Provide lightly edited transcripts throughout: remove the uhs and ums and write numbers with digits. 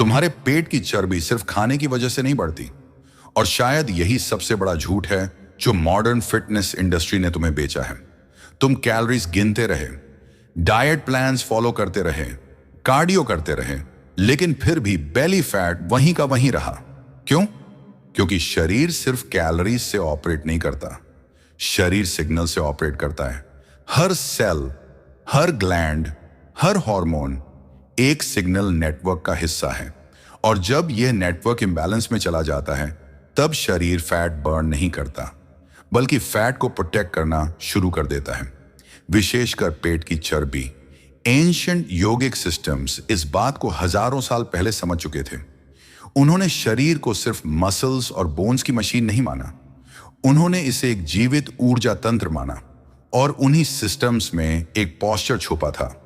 तुम्हारे पेट की चर्बी सिर्फ खाने की वजह से नहीं बढ़ती। और शायद यही सबसे बड़ा झूठ है जो मॉडर्न फिटनेस इंडस्ट्री ने तुम्हें बेचा है। तुम कैलोरीज गिनते रहे, डाइट प्लान्स फॉलो करते रहे, कार्डियो करते रहे, लेकिन फिर भी बेली फैट वहीं का वहीं रहा। क्यों? क्योंकि शरीर सिर्फ कैलोरीज से ऑपरेट नहीं करता, शरीर सिग्नल से ऑपरेट करता है। हर सेल, हर ग्लैंड, हर हार्मोन एक सिग्नल नेटवर्क का हिस्सा है। और जब यह नेटवर्क इम्बैलेंस में चला जाता है तब शरीर फैट बर्न नहीं करता, बल्कि फैट को प्रोटेक्ट करना शुरू कर देता है, विशेषकर पेट की चर्बी। एंशिएंट योगिक सिस्टम्स इस बात को हजारों साल पहले समझ चुके थे। उन्होंने शरीर को सिर्फ मसल्स और बोन्स की मशीन नहीं माना, उन्होंने इसे एक जीवित ऊर्जा तंत्र माना। और उन्हीं सिस्टम्स में एक पॉस्चर छुपा था,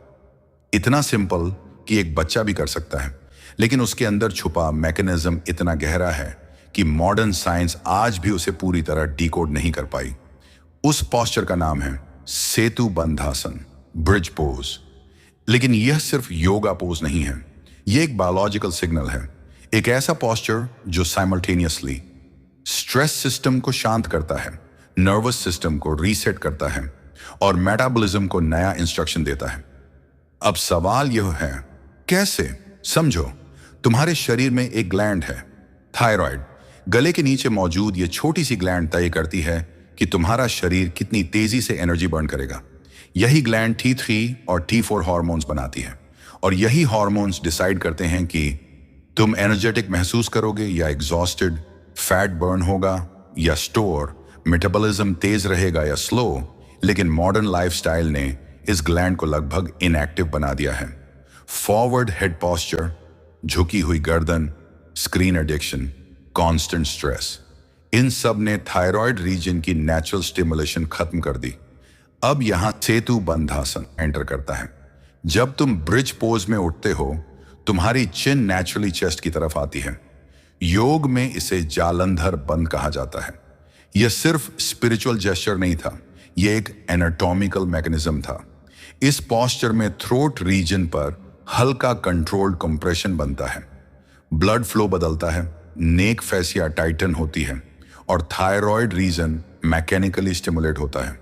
इतना सिंपल कि एक बच्चा भी कर सकता है, लेकिन उसके अंदर छुपा मैकेनिज्म इतना गहरा है कि मॉडर्न साइंस आज भी उसे पूरी तरह डिकोड नहीं कर पाई। उस पॉस्चर का नाम है सेतु बंधासन, ब्रिज पोज। लेकिन यह सिर्फ योगा पोज नहीं है, यह एक बायोलॉजिकल सिग्नल है, एक ऐसा पॉस्चर जो साइमल्टेनियसली स्ट्रेस सिस्टम को शांत करता है, नर्वस सिस्टम को रीसेट करता है और मेटाबॉलिज्म को नया इंस्ट्रक्शन देता है। अब सवाल यह है, कैसे? समझो, तुम्हारे शरीर में एक ग्लैंड है, थायराइड। गले के नीचे मौजूद यह छोटी सी ग्लैंड तय करती है कि तुम्हारा शरीर कितनी तेजी से एनर्जी बर्न करेगा। यही ग्लैंड T3 और T4 हार्मोन्स बनाती है, और यही हार्मोन्स डिसाइड करते हैं कि तुम एनर्जेटिक महसूस करोगे या एग्जॉस्टेड, फैट बर्न होगा या स्टोर, मेटाबॉलिज्म तेज रहेगा या स्लो। लेकिन मॉडर्न लाइफस्टाइल ने इस ग्लैंड को लगभग इनएक्टिव बना दिया है। फॉरवर्ड हेड पॉस्चर, झुकी हुई गर्दन, स्क्रीन एडिक्शन, कांस्टेंट स्ट्रेस, इन सब ने थायराइड रीजन की नेचुरल स्टिमुलेशन खत्म कर दी। अब यहां सेतु बंधासन एंटर करता है। जब तुम ब्रिज पोज में उठते हो, तुम्हारी चिन नेचुरली चेस्ट की तरफ आती है। योग में इसे जालंधर बंद कहा जाता है। यह सिर्फ स्पिरिचुअल जेस्चर नहीं था, यह एक एनाटॉमिकल मैकेनिज्म था। इस पॉस्चर में थ्रोट रीजन पर हल्का कंट्रोल्ड कंप्रेशन बनता है, ब्लड फ्लो बदलता है, नेक फैसिया टाइटन होती है और थायराइड रीजन मैकेनिकली स्टिमुलेट होता है।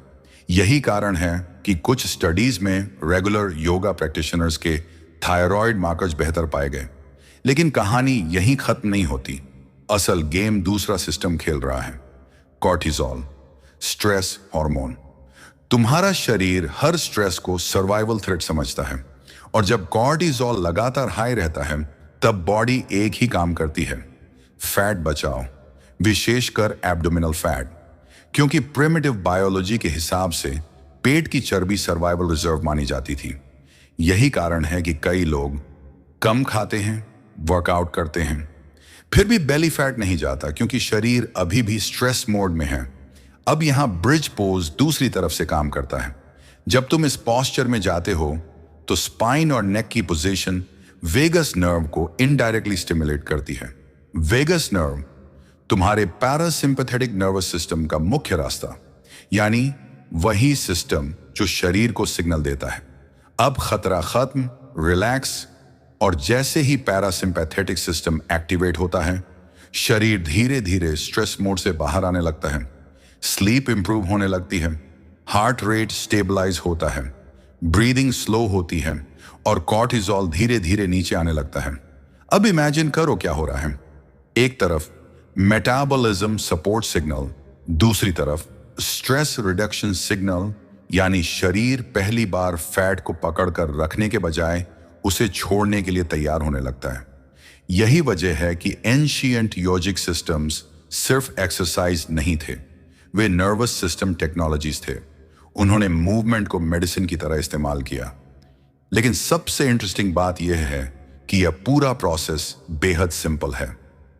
यही कारण है कि कुछ स्टडीज में रेगुलर योगा प्रैक्टिशनर्स के थायराइड मार्कर्स बेहतर पाए गए। लेकिन कहानी यहीं खत्म नहीं होती। असल गेम दूसरा सिस्टम खेल रहा है, कॉर्टिसोल, स्ट्रेस हार्मोन। तुम्हारा शरीर हर स्ट्रेस को सर्वाइवल थ्रेट समझता है, और जब कॉर्टिसोल लगातार हाई रहता है तब बॉडी एक ही काम करती है, फैट बचाओ, विशेषकर एब्डोमिनल फैट। क्योंकि प्रिमिटिव बायोलॉजी के हिसाब से पेट की चर्बी सर्वाइवल रिजर्व मानी जाती थी। यही कारण है कि कई लोग कम खाते हैं, वर्कआउट करते हैं, फिर भी बेली फैट नहीं जाता, क्योंकि शरीर अभी भी स्ट्रेस मोड में है। अब यहां ब्रिज पोज दूसरी तरफ से काम करता है। जब तुम इस पॉस्चर में जाते हो तो स्पाइन और नेक की पोजीशन वेगस नर्व को इनडायरेक्टली स्टिमुलेट करती है। वेगस नर्व तुम्हारे पैरासिम्पैथेटिक नर्वस सिस्टम का मुख्य रास्ता, यानी वही सिस्टम जो शरीर को सिग्नल देता है अब खतरा खत्म, रिलैक्स। और जैसे ही पैरासिम्पैथेटिक सिस्टम एक्टिवेट होता है, शरीर धीरे धीरे स्ट्रेस मोड से बाहर आने लगता है, स्लीप इंप्रूव होने लगती है, हार्ट रेट स्टेबलाइज होता है, ब्रीदिंग स्लो होती है और कॉर्टिसोल धीरे धीरे नीचे आने लगता है। अब इमेजिन करो क्या हो रहा है। एक तरफ मेटाबॉलिज्म सपोर्ट सिग्नल, दूसरी तरफ स्ट्रेस रिडक्शन सिग्नल, यानी शरीर पहली बार फैट को पकड़कर रखने के बजाय उसे छोड़ने के लिए तैयार होने लगता है। यही वजह है कि एंशिएंट योगिक सिस्टम्स सिर्फ एक्सरसाइज नहीं थे, वे नर्वस सिस्टम टेक्नोलॉजीज थे। उन्होंने मूवमेंट को मेडिसिन की तरह इस्तेमाल किया। लेकिन सबसे इंटरेस्टिंग बात यह है कि यह पूरा प्रोसेस बेहद सिंपल है।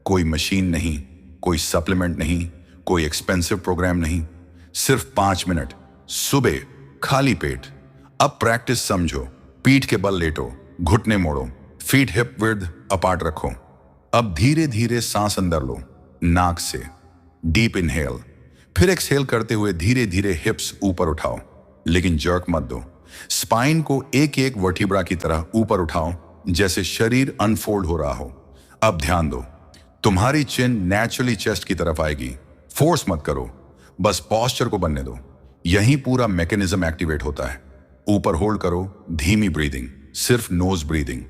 कोई मशीन नहीं, कोई सप्लीमेंट नहीं, कोई एक्सपेंसिव प्रोग्राम नहीं, सिर्फ 5 मिनट सुबह, खाली पेट। अब प्रैक्टिस समझो। पीठ के बल लेटो, घुटने मोड़ो, फीट हिप विड्थ अपार्ट रखो। अब धीरे धीरे सांस अंदर लो, नाक से डीप इनहेल, फिर एक्सहेल करते हुए धीरे धीरे हिप्स ऊपर उठाओ, लेकिन जर्क मत दो। स्पाइन को एक एक वर्टिब्रा की तरह ऊपर उठाओ, जैसे शरीर अनफोल्ड हो रहा हो। अब ध्यान दो, तुम्हारी चिन नेचुरली चेस्ट की तरफ आएगी। फोर्स मत करो, बस पॉस्चर को बनने दो। यहीं पूरा मैकेनिज्म एक्टिवेट होता है। ऊपर होल्ड करो, धीमी ब्रीदिंग, सिर्फ नोज ब्रीदिंग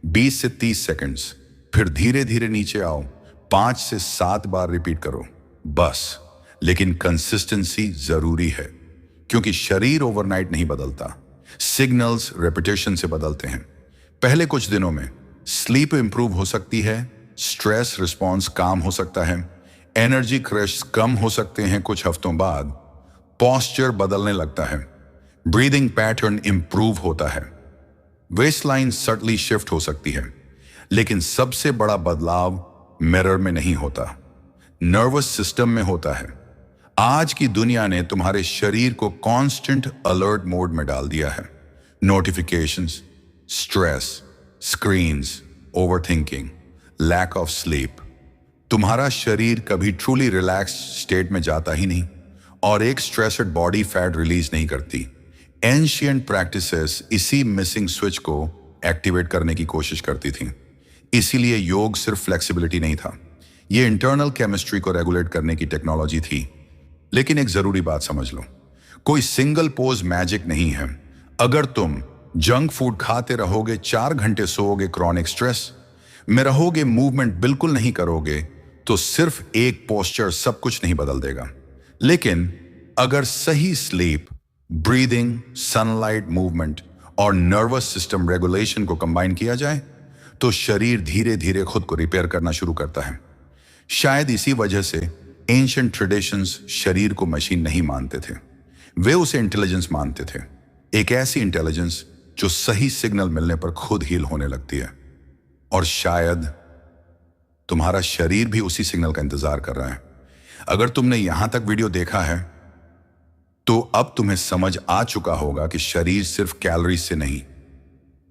20 से 30 सेकंड्स। फिर धीरे धीरे नीचे आओ, 5 से 7 बार रिपीट करो बस। लेकिन कंसिस्टेंसी जरूरी है, क्योंकि शरीर ओवरनाइट नहीं बदलता, सिग्नल्स रेपिटेशन से बदलते हैं। पहले कुछ दिनों में स्लीप इंप्रूव हो सकती है, स्ट्रेस रिस्पॉन्स काम हो सकता है, एनर्जी क्रैश कम हो सकते हैं। कुछ हफ्तों बाद पॉस्चर बदलने लगता है, ब्रीदिंग पैटर्न इंप्रूव होता है, वेस्टलाइन सटली शिफ्ट हो सकती है। लेकिन सबसे बड़ा बदलाव मिरर में नहीं होता, नर्वस सिस्टम में होता है। आज की दुनिया ने तुम्हारे शरीर को कांस्टेंट अलर्ट मोड में डाल दिया है। Notifications, stress, screens, overthinking, lack of sleep. तुम्हारा शरीर कभी ट्रूली रिलैक्स स्टेट में जाता ही नहीं, और एक स्ट्रेस्ड बॉडी फैट रिलीज नहीं करती। एंशिएंट प्रैक्टिसेस इसी मिसिंग स्विच को एक्टिवेट करने की कोशिश करती थी। इसीलिए योग सिर्फ फ्लेक्सिबिलिटी नहीं था, ये इंटरनल केमिस्ट्री को रेगुलेट करने की टेक्नोलॉजी थी। लेकिन एक जरूरी बात समझ लो, कोई सिंगल पोज मैजिक नहीं है। अगर तुम जंक फूड खाते रहोगे, 4 घंटे सोओगे, क्रॉनिक स्ट्रेस में रहोगे, मूवमेंट बिल्कुल नहीं करोगे, तो सिर्फ एक पोस्चर सब कुछ नहीं बदल देगा। लेकिन अगर सही स्लीप, ब्रीदिंग, सनलाइट, मूवमेंट और नर्वस सिस्टम रेगुलेशन को कंबाइन किया जाए, तो शरीर धीरे धीरे खुद को रिपेयर करना शुरू करता है। शायद इसी वजह से एंशिएंट ट्रेडिशंस शरीर को मशीन नहीं मानते थे, वे उसे इंटेलिजेंस मानते थे। एक ऐसी इंटेलिजेंस जो सही सिग्नल मिलने पर खुद हील होने लगती है। और शायद तुम्हारा शरीर भी उसी सिग्नल का इंतजार कर रहा है। अगर तुमने यहां तक वीडियो देखा है, तो अब तुम्हें समझ आ चुका होगा कि शरीर सिर्फ कैलोरी से नहीं,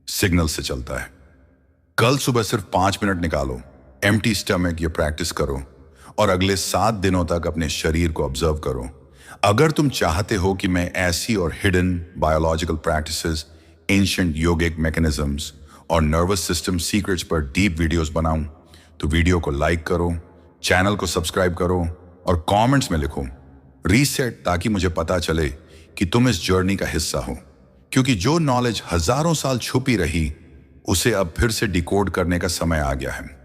सिग्नल से चलता है। कल सुबह सिर्फ 5 मिनट निकालो, एम्प्टी स्टमक ये प्रैक्टिस करो, और अगले 7 दिनों तक अपने शरीर को ऑब्जर्व करो। अगर तुम चाहते हो कि मैं ऐसी और हिडन बायोलॉजिकल प्रैक्टिसेस, एंशिएंट योगिक मैकेनिज्म्स और नर्वस सिस्टम सीक्रेट्स पर डीप वीडियोस बनाऊं, तो वीडियो को लाइक करो, चैनल को सब्सक्राइब करो और कमेंट्स में लिखो रीसेट, ताकि मुझे पता चले कि तुम इस जर्नी का हिस्सा हो। क्योंकि जो नॉलेज हजारों साल छुपी रही, उसे अब फिर से डिकोड करने का समय आ गया है।